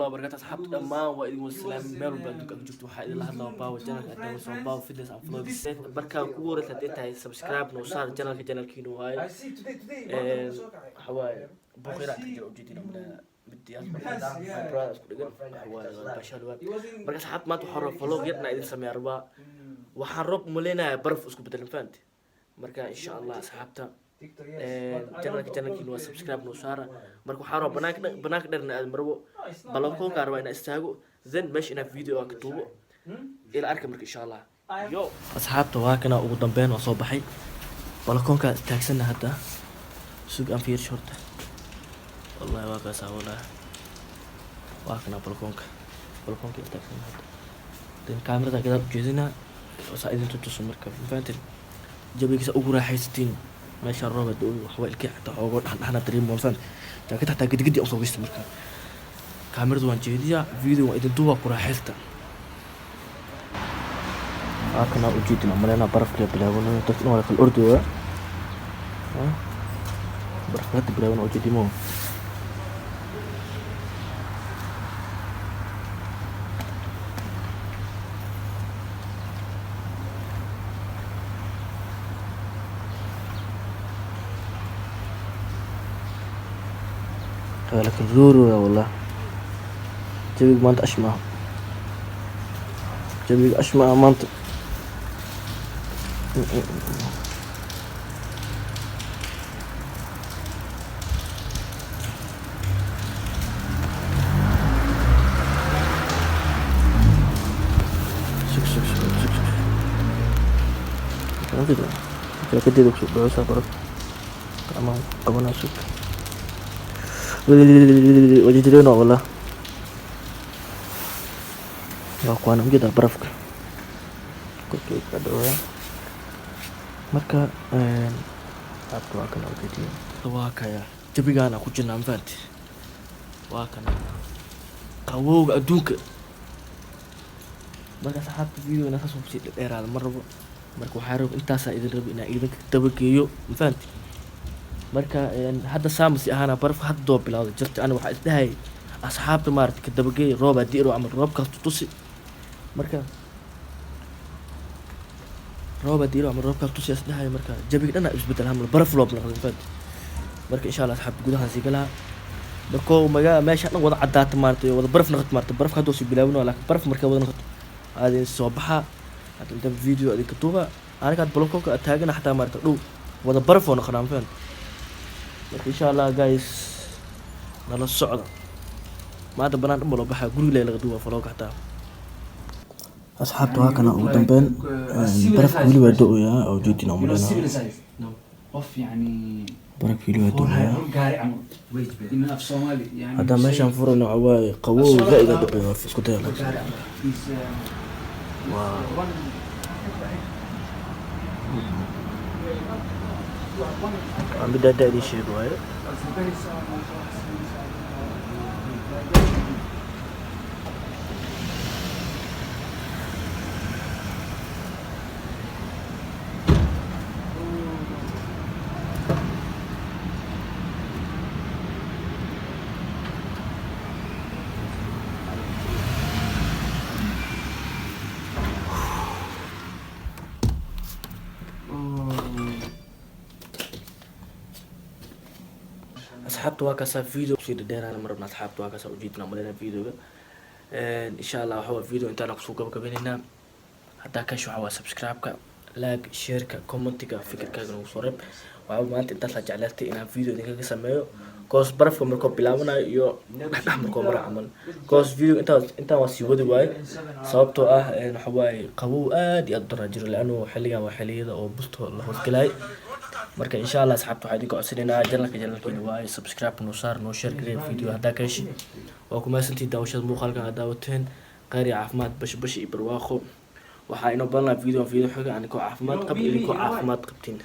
وبركاته أصحاب ما وإذن والسلام ميرو بندق أجبت واحد الله الله باو جنال أدم وصوم باو فيديوز أفلود بركة كورة تديت هاي سبسكرايب نوصار جنال كينو هاي حواي بخيرات كتير أوجدين من بدي أسمع براس كده حواي بشلوا بركة أصحاب ما تحرف فلوق يدنا إذن سمي أربعة وحرب ملينا برف أسكت بدل فانت بركة إن شاء الله أصحابته channel kiinu waa subscribe noo saara marka waxaa rabaa banaanka dherna aad marwo balonkoonka rabaa inaa istaago then meesha inaa video ka tuubo ila arka marka insha allah yo asxaabta waa kana ugu dambeyn waa soo baxay balonkoonka taagsana hadda sug aan fiir shorta wallahi waa ka saawala waa kana balonkoonka taagsana hadda then kamerada gadaal u jeedina saa idin tuso marka faantin jabigiisa ugu raaxaysatiin meesha rooba dhow waxa way ilkii xataa xoogo dhaxna dareemo waan jaakada xataa gidigidi aan soo geysto marka kaamiradu waan jeediyaa video waan idin duuba ku raaxaysta akana u jeedina malena barafka bilaawno dadka wala kal ordooya barafka bilaawno u jeedimo لكن زورو يا والله جبيك مانت أشمع جبيك أشمع مانت كده كده دكتور بعوسة برضه أمان أبونا شوف وجدنا والله واقوانا مجد برفك كوكي كدويا marka aabta waa kana ujeedin waa kaya jabigaana ku jirnaa mafaanti waa kana qawowga adduunka marka saxaabta video na kasoo sii dheeraada mar rabo marka waxaa rabo intaasaa idin rabo inaa idinka dabageeyo mafaanti marka hadda saamsi ahaana baraf hadoo bilowday jirta ana waxaa isdhahay asxaabta maaragtay ka dabageey roob haddii iro camal roobkaas tusi marka roob haddii iro camal roobkaas tusi isdhahay marka jabiga dhana isbedel hamal baraf loob noqday mafaanti marka insha allah asxaabta gudahaan sii galaa markoo meesha dhan wada caddaata maaragtay wada baraf noqoto maaragtay barafka haddoo sii bilaawino laakiin baraf markay wada noqoto aadin soo baxaa hadda inta video adinka tuuba aniga had balonkoonka taagana xataa maaragtay dhow wada baraf oo noqonaa mafaanti marka insha allah guys nala socda maanta banaan dhan loo baxaa guriga laga duuba falooga xataa asxaabta waa kana ugu dambeyn barafka weli waa do-oya oo jeedina umaleyna qof yani barafka weli waa do-oya hadda meeshaan furana waxaa waaye qawow zaa-id aa do-oya isku daya waa middaa da-dii sheego waaye أصحابته وكاسا فيديو سيد دير أنا مرة أصحابته وكاسا وجيتنا ملينا فيديو إن شاء الله هو فيديو أنت نقصو قبل بيننا حتى كشوا على سبسكرايب لايك شير كومنت فكر كأنه صورب وما أنت تطلع جعلتي إن فيديو إنك سميه كوس برف مركب بلامنا يو مركب مرة عمل كوس فيديو أنت واسيودي واي صوبته إن حواي قبو يقدر رجل لأنه حليا وحليا أو بسطه الله وكلاي marka insha Allah asxaabta waxaan idin codsanayna channelkeena waa subscribe noo saar noo share gareey video hada ka heshay waa kuma santii daawashada muuqaalka aad daawateen qaari caafimaad bash iyo barwaaqo waxa inoo balna video xoga aan ku caafimaad qab idin ku caafimaad qabtiin